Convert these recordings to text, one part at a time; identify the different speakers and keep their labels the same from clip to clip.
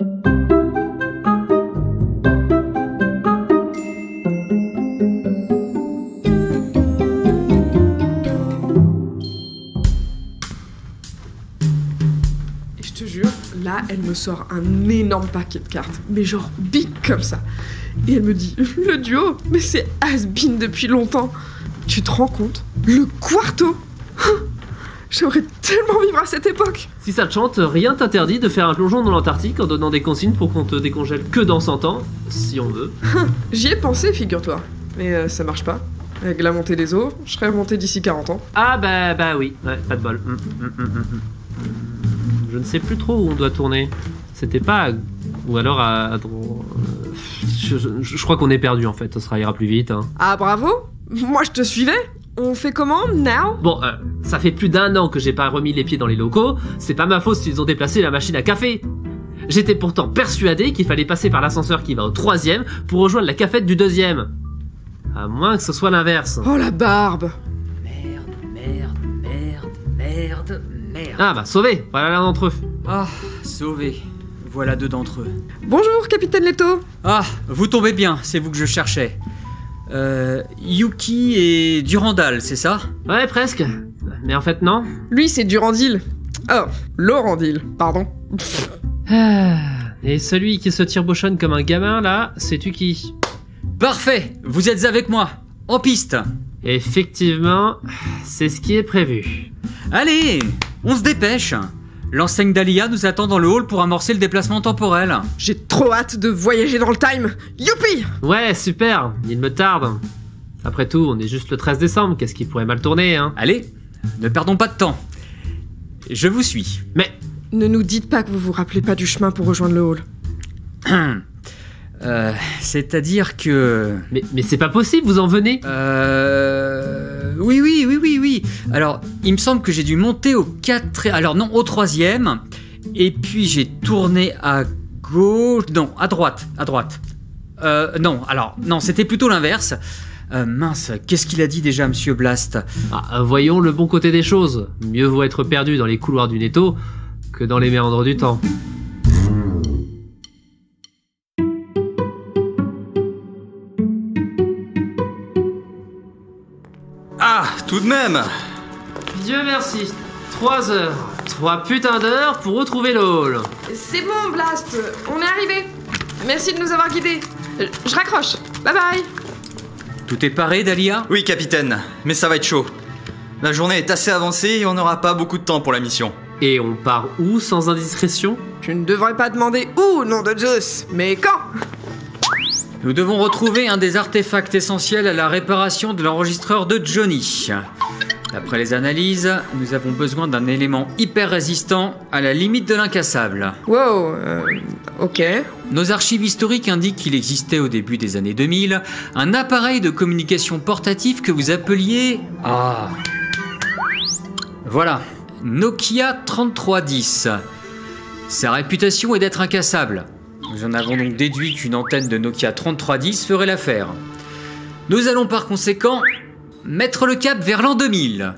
Speaker 1: Et je te jure, là, elle me sort un énorme paquet de cartes, mais genre big comme ça. Et elle me dit, le duo, mais c'est has-been depuis longtemps. Tu te rends compte? Le quarto. J'aimerais tellement vivre à cette époque.
Speaker 2: Si ça te chante, rien t'interdit de faire un plongeon dans l'Antarctique en donnant des consignes pour qu'on te décongèle que dans 100 ans, si on veut.
Speaker 1: J'y ai pensé, figure-toi. Mais ça marche pas. Avec la montée des eaux, je serais remonté d'ici 40 ans.
Speaker 2: Ah bah oui, ouais, pas de bol. Je ne sais plus trop où on doit tourner. C'était pas ou alors à je crois qu'on est perdu en fait, ça ira plus vite. Hein.
Speaker 1: Ah bravo. Moi je te suivais. On fait comment, now?
Speaker 2: Bon, ça fait plus d'1 an que j'ai pas remis les pieds dans les locaux, c'est pas ma faute s'ils ont déplacé la machine à café. J'étais pourtant persuadé qu'il fallait passer par l'ascenseur qui va au 3e pour rejoindre la cafette du 2e. À moins que ce soit l'inverse.
Speaker 1: Oh la barbe.
Speaker 3: Merde.
Speaker 2: Ah bah sauvé, voilà l'un d'entre eux.
Speaker 3: Ah, sauvé. Voilà 2 d'entre eux.
Speaker 1: Bonjour, capitaine Leto.
Speaker 3: Ah, vous tombez bien, c'est vous que je cherchais. Yuki et Durandal, c'est ça?
Speaker 2: Ouais, presque. Mais en fait, non.
Speaker 1: Lui, c'est Durandil. Oh, Laurendil, pardon.
Speaker 2: Et celui qui se tire-bouchonne comme un gamin, là, sais-tu qui?
Speaker 3: Parfait, vous êtes avec moi. En piste.
Speaker 2: Effectivement, c'est ce qui est prévu.
Speaker 3: Allez, on se dépêche. L'enseigne d'Alia nous attend dans le hall pour amorcer le déplacement temporel.
Speaker 1: J'ai trop hâte de voyager dans le time. Youpi!
Speaker 2: Ouais, super, il me tarde. Après tout, on est juste le 13 décembre, qu'est-ce qui pourrait mal tourner, hein?
Speaker 3: Allez, ne perdons pas de temps. Je vous suis.
Speaker 2: Mais...
Speaker 1: Ne nous dites pas que vous vous rappelez pas du chemin pour rejoindre le hall.
Speaker 3: C'est-à-dire que...
Speaker 2: Mais c'est pas possible, vous en venez?
Speaker 3: Oui. Alors, il me semble que j'ai dû monter au 4... Alors non, au 3e. Et puis j'ai tourné à gauche... Non, à droite. Non, c'était plutôt l'inverse. Mince, qu'est-ce qu'il a dit déjà, Monsieur Blast?
Speaker 2: Voyons le bon côté des choses. Mieux vaut être perdu dans les couloirs du Netto que dans les méandres du temps.
Speaker 4: Ah, tout de même.
Speaker 2: Dieu merci. 3 heures. 3 putains d'heures pour retrouver le hall.
Speaker 1: C'est bon, Blast, on est arrivé. Merci de nous avoir guidés. Je raccroche. Bye bye.
Speaker 3: Tout est paré, Dahlia?
Speaker 4: Oui, capitaine, mais ça va être chaud. La journée est assez avancée et on n'aura pas beaucoup de temps pour la mission.
Speaker 2: Et on part où sans indiscrétion?
Speaker 1: Tu ne devrais pas demander où, nom de Zeus, mais quand?
Speaker 3: Nous devons retrouver un des artefacts essentiels à la réparation de l'enregistreur de Johnny. D'après les analyses, nous avons besoin d'un élément hyper résistant à la limite de l'incassable.
Speaker 1: Wow, ok.
Speaker 3: Nos archives historiques indiquent qu'il existait au début des années 2000 un appareil de communication portatif que vous appeliez... Ah... Voilà, Nokia 3310. Sa réputation est d'être incassable. Nous en avons donc déduit qu'une antenne de Nokia 3310 ferait l'affaire. Nous allons par conséquent mettre le cap vers l'an 2000.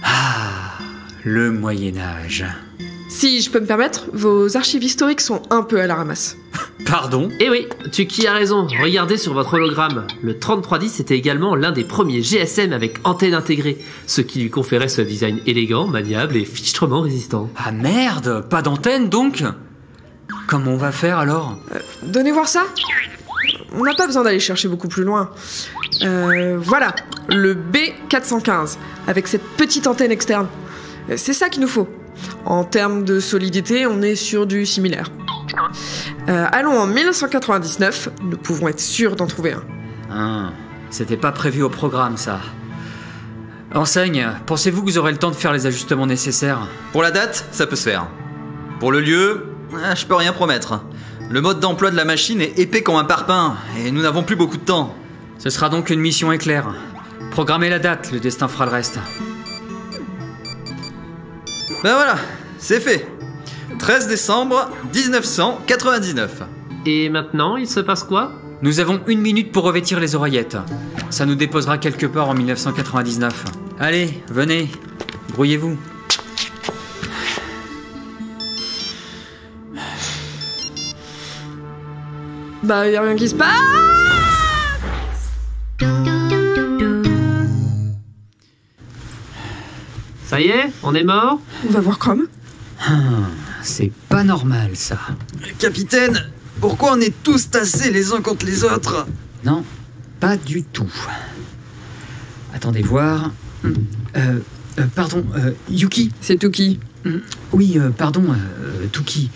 Speaker 3: Ah, le Moyen-Âge.
Speaker 1: Si je peux me permettre, vos archives historiques sont un peu à la ramasse.
Speaker 3: Pardon?
Speaker 2: Eh oui, Tuki a raison, regardez sur votre hologramme. Le 3310 était également l'un des premiers GSM avec antenne intégrée, ce qui lui conférait ce design élégant, maniable et fichtrement résistant.
Speaker 3: Ah merde, pas d'antenne donc? Comment on va faire alors?
Speaker 1: Donnez voir ça. On n'a pas besoin d'aller chercher beaucoup plus loin. Voilà, le B415, avec cette petite antenne externe. C'est ça qu'il nous faut. En termes de solidité, on est sur du similaire. Allons en 1999, nous pouvons être sûrs d'en trouver un.
Speaker 3: Ah, c'était pas prévu au programme ça. Enseigne, pensez-vous que vous aurez le temps de faire les ajustements nécessaires?
Speaker 4: Pour la date, ça peut se faire. Pour le lieu, je peux rien promettre. Le mode d'emploi de la machine est épais comme un parpaing, et nous n'avons plus beaucoup de temps.
Speaker 3: Ce sera donc une mission éclair. Programmez la date, le destin fera le reste.
Speaker 4: Ben voilà, c'est fait. 13 décembre 1999.
Speaker 2: Et maintenant, il se passe quoi?
Speaker 3: Nous avons 1 minute pour revêtir les oreillettes. Ça nous déposera quelque part en 1999. Allez, venez, brouillez-vous.
Speaker 1: Bah, y a rien qui se passe.
Speaker 2: Ça y est, on est mort?
Speaker 1: On va voir Chrome.
Speaker 3: C'est pas normal, ça.
Speaker 4: Capitaine, pourquoi on est tous tassés les uns contre les autres?
Speaker 3: Non, pas du tout. Attendez voir. Pardon, Yuki.
Speaker 1: C'est Tuki.
Speaker 3: Oui, pardon, Tuki.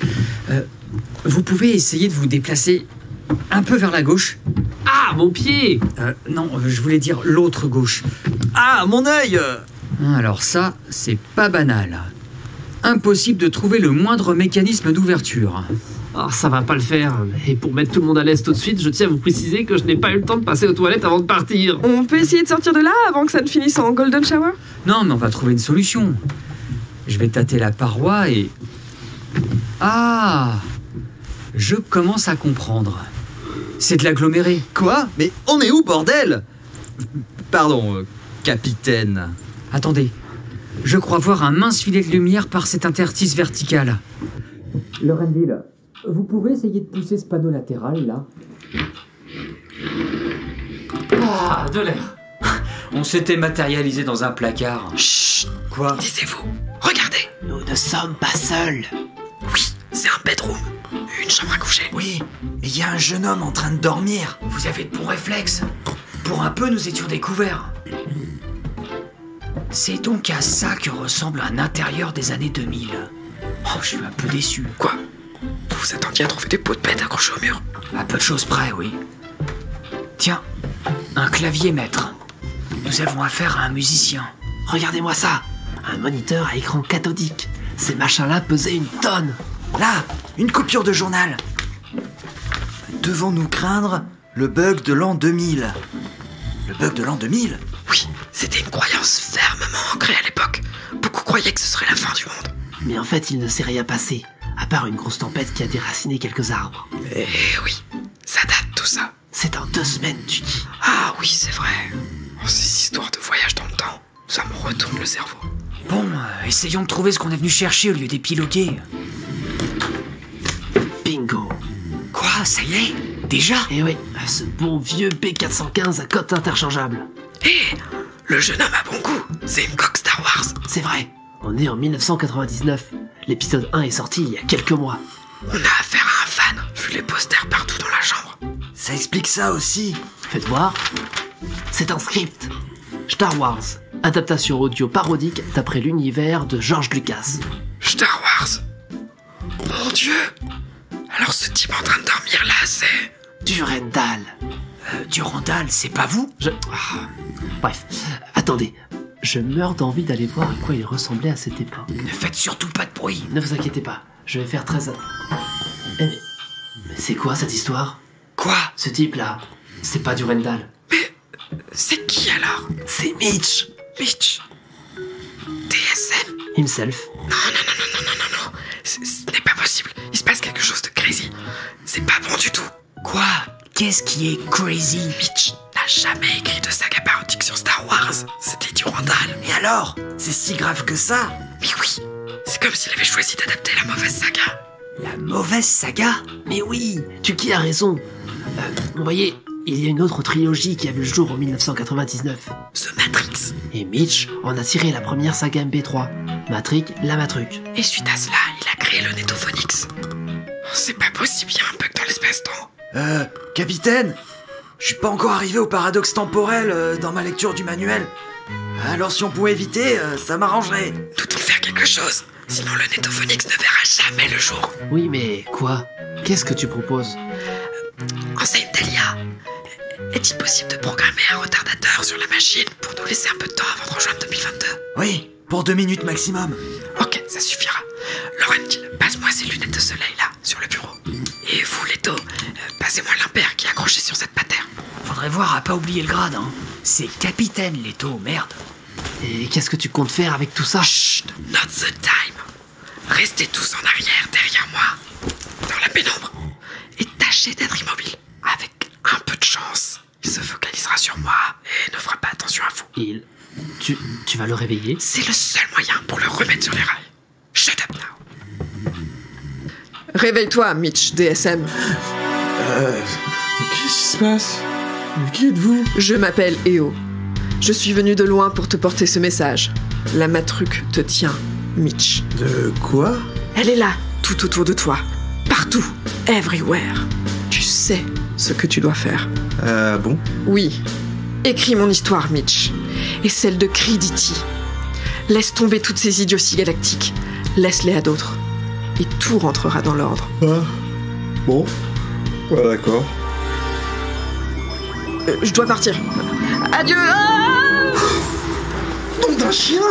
Speaker 3: Vous pouvez essayer de vous déplacer un peu vers la gauche?
Speaker 2: Ah, mon pied!
Speaker 3: Non, je voulais dire l'autre gauche.
Speaker 4: Ah, mon œil!
Speaker 3: Alors ça, c'est pas banal. Impossible de trouver le moindre mécanisme d'ouverture.
Speaker 2: Oh, ça va pas le faire. Et pour mettre tout le monde à l'aise tout de suite, je tiens à vous préciser que je n'ai pas eu le temps de passer aux toilettes avant de partir.
Speaker 1: On peut essayer de sortir de là avant que ça ne finisse en golden shower?
Speaker 3: Non, mais on va trouver une solution. Je vais tâter la paroi et... Ah! Je commence à comprendre. C'est de l'aggloméré.
Speaker 4: Quoi? Mais on est où, bordel? Pardon, capitaine.
Speaker 3: Attendez, je crois voir un mince filet de lumière par cet interstice vertical. Lorendil, vous pouvez essayer de pousser ce panneau latéral, là?
Speaker 2: Ah, de l'air.
Speaker 3: On s'était matérialisé dans un placard.
Speaker 4: Chut!
Speaker 3: Quoi?
Speaker 4: Taisez-vous. Regardez.
Speaker 2: Nous ne sommes pas seuls.
Speaker 4: Oui, c'est un bedroom. Une chambre à coucher. Oui, et il y a un jeune homme en train de dormir.
Speaker 3: Vous avez de bons réflexes. Pour un peu, nous étions découverts. C'est donc à ça que ressemble un intérieur des années 2000. Oh, je suis un peu déçu.
Speaker 4: Quoi? Vous vous attendiez à trouver des pots de pète accrochés au mur?
Speaker 3: À peu de choses près, oui. Tiens, un clavier maître. Nous avons affaire à un musicien.
Speaker 2: Regardez-moi ça. Un moniteur à écran cathodique. Ces machins-là pesaient une tonne.
Speaker 4: Là, une coupure de journal. Devons-nous craindre le bug de l'an 2000? Le bug de l'an 2000? Oui, c'était une croyance fermement ancrée à l'époque. Beaucoup croyaient que ce serait la fin du monde.
Speaker 2: Mais en fait, il ne s'est rien passé. À part une grosse tempête qui a déraciné quelques arbres.
Speaker 4: Eh oui, ça date tout ça.
Speaker 2: C'est en 2 semaines, tu dis.
Speaker 4: Ah oui, c'est vrai. Oh, ces histoires de voyage dans le temps, ça me retourne le cerveau.
Speaker 3: Bon, essayons de trouver ce qu'on est venu chercher au lieu d'épiloguer.
Speaker 2: Bingo.
Speaker 3: Quoi, ça y est? Déjà?
Speaker 2: Eh oui, ce bon vieux B415 à cote interchangeable.
Speaker 4: Hé, le jeune homme a bon goût. C'est une coque Star Wars.
Speaker 2: C'est vrai, on est en 1999. L'épisode 1 est sorti il y a quelques mois.
Speaker 4: On a affaire à un fan, vu les posters partout dans la chambre. Ça explique ça aussi.
Speaker 2: Faites voir. C'est un script. Star Wars, adaptation audio parodique d'après l'univers de George Lucas.
Speaker 4: Star Wars. Mon Dieu. Alors ce type en train de dormir là, c'est...
Speaker 2: Durandal.
Speaker 3: Durandal, c'est pas vous?
Speaker 2: Bref, attendez. Je meurs d'envie d'aller voir à quoi il ressemblait à cette époque.
Speaker 3: Ne faites surtout pas de bruit.
Speaker 2: Ne vous inquiétez pas, je vais faire très... Mais c'est quoi cette histoire?
Speaker 4: Quoi?
Speaker 2: Ce type-là, c'est pas Durandal.
Speaker 4: Mais c'est qui alors?
Speaker 2: C'est Mitch.
Speaker 4: Mitch. DSM?
Speaker 2: Himself.
Speaker 4: Non. Ce n'est pas possible. Il se passe quelque chose de crazy. C'est pas bon du tout.
Speaker 3: Quoi? Qu'est-ce qui est crazy?
Speaker 4: Mitch n'a jamais écrit de saga parodique sur Star Wars. C'était Durandal. Et alors? C'est si grave que ça? Mais oui. C'est comme s'il avait choisi d'adapter la mauvaise saga.
Speaker 3: La mauvaise saga?
Speaker 2: Mais oui, Tuki a raison. Vous voyez, il y a une autre trilogie qui a vu le jour en 1999.
Speaker 4: The Matrix.
Speaker 2: Et Mitch en a tiré la première saga MP3. Matrix, la Matruc.
Speaker 4: Et suite à cela, il a créé le Netophonix. Oh, c'est pas possible, il y a un bug dans l'espace-temps. Capitaine, je suis pas encore arrivé au paradoxe temporel dans ma lecture du manuel. Alors si on pouvait éviter, ça m'arrangerait. Nous devons faire quelque chose, sinon le Netophonix ne verra jamais le jour.
Speaker 2: Oui, mais quoi? Qu'est-ce que tu proposes?
Speaker 4: Enseigne Talia. Est-il possible de programmer un retardateur sur la machine pour nous laisser un peu de temps avant de rejoindre 2022? Oui, pour 2 minutes maximum. Ok, ça suffira. Laurentine, passe-moi ces lunettes de soleil là, sur le bureau. Et vous, Leto, passez-moi l'impair qui est accroché sur cette patère.
Speaker 3: Faudrait voir à pas oublier le grade, hein. C'est capitaine, Leto, merde.
Speaker 2: Et qu'est-ce que tu comptes faire avec tout ça?
Speaker 4: Chut, not the time. Restez tous en arrière, derrière moi, dans la pénombre. Et tâchez d'être immobile. Avec un peu de chance, il se focalisera sur moi et ne fera pas attention à vous.
Speaker 2: Tu vas le réveiller?
Speaker 4: C'est le seul moyen pour le remettre sur les rails. Shut up now.
Speaker 1: Réveille-toi, Mitch, DSM.
Speaker 5: Qu'est-ce qui se passe? Mais qui êtes-vous?
Speaker 1: Je m'appelle Eo. Je suis venu de loin pour te porter ce message. La matruc te tient, Mitch.
Speaker 5: De quoi?
Speaker 1: Elle est là, tout autour de toi. Partout, everywhere. Tu sais ce que tu dois faire.
Speaker 5: Bon?
Speaker 1: Oui. Écris mon histoire, Mitch. Et celle de Cridity. Laisse tomber toutes ces idioties galactiques. Laisse-les à d'autres. Et tout rentrera dans l'ordre.
Speaker 5: Ah. Bon. Ouais, d'accord.
Speaker 1: Je dois partir. Adieu. Ah,
Speaker 5: Nom d'un chien!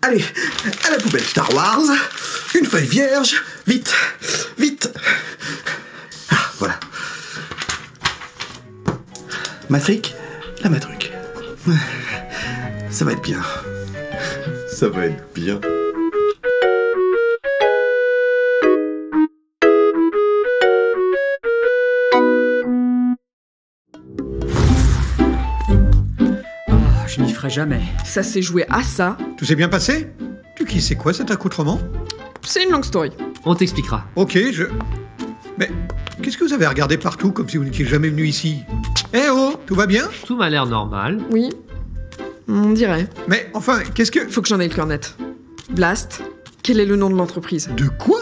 Speaker 5: Allez, à la poubelle Star Wars, une feuille vierge, vite, vite. Ah, voilà. Matric, la matruc. Ça va être bien. Ça va être bien.
Speaker 3: Je n'y ferai jamais.
Speaker 1: ça s'est joué à ça.
Speaker 6: Tout s'est bien passé? Tuki, c'est quoi cet accoutrement?
Speaker 1: C'est une longue story.
Speaker 2: On t'expliquera.
Speaker 6: Ok, Mais qu'est-ce que vous avez regardé partout comme si vous n'étiez jamais venu ici? Eh oh, tout va bien?
Speaker 2: Tout m'a l'air normal.
Speaker 1: Oui. On dirait.
Speaker 6: Mais enfin, qu'est-ce que...
Speaker 1: Faut que j'en aie le cœur net. Blast, quel est le nom de l'entreprise?
Speaker 6: De quoi?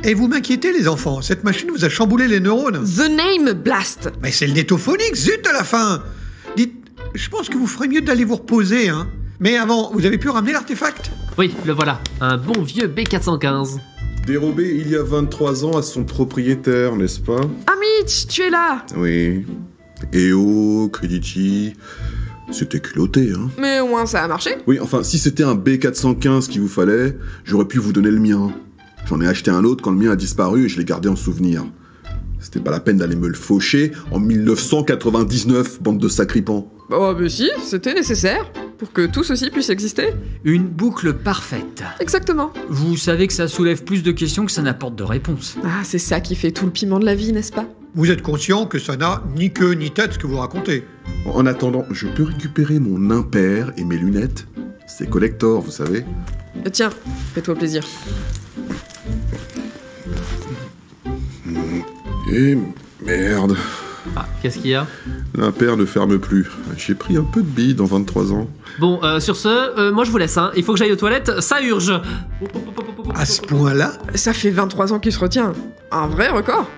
Speaker 6: Et vous m'inquiétez les enfants, cette machine vous a chamboulé les neurones.
Speaker 1: The Name Blast.
Speaker 6: Mais c'est le Netophonics, zut à la fin. Dites, je pense que vous ferez mieux d'aller vous reposer, hein. Mais avant, vous avez pu ramener l'artefact?
Speaker 2: Oui, le voilà. Un bon vieux B415.
Speaker 5: Dérobé il y a 23 ans à son propriétaire, n'est-ce pas?
Speaker 1: Ah Mitch, tu es là.
Speaker 5: Oui. EO, Credity... C'était culotté, hein.
Speaker 1: Mais au moins ça a marché.
Speaker 5: Oui, enfin, si c'était un B415 qu'il vous fallait, j'aurais pu vous donner le mien. J'en ai acheté un autre quand le mien a disparu et je l'ai gardé en souvenir. C'était pas la peine d'aller me le faucher en 1999, bande de sacripants.
Speaker 1: Oh mais si, c'était nécessaire. Pour que tout ceci puisse exister.
Speaker 3: Une boucle parfaite.
Speaker 1: Exactement.
Speaker 3: Vous savez que ça soulève plus de questions que ça n'apporte de réponses.
Speaker 1: Ah, c'est ça qui fait tout le piment de la vie, n'est-ce pas?
Speaker 6: Vous êtes conscient que ça n'a ni queue ni tête ce que vous racontez?
Speaker 5: En attendant, je peux récupérer mon impair et mes lunettes. C'est collector, vous savez.
Speaker 1: Tiens, fais-toi plaisir.
Speaker 5: Et merde.
Speaker 2: Ah, qu'est-ce qu'il y a?
Speaker 5: L'impair ne ferme plus. J'ai pris un peu de bille dans 23 ans.
Speaker 2: Bon, sur ce, moi je vous laisse, hein. Il faut que j'aille aux toilettes, ça urge.
Speaker 6: À ce point-là?
Speaker 1: Ça fait 23 ans qu'il se retient. Un vrai record.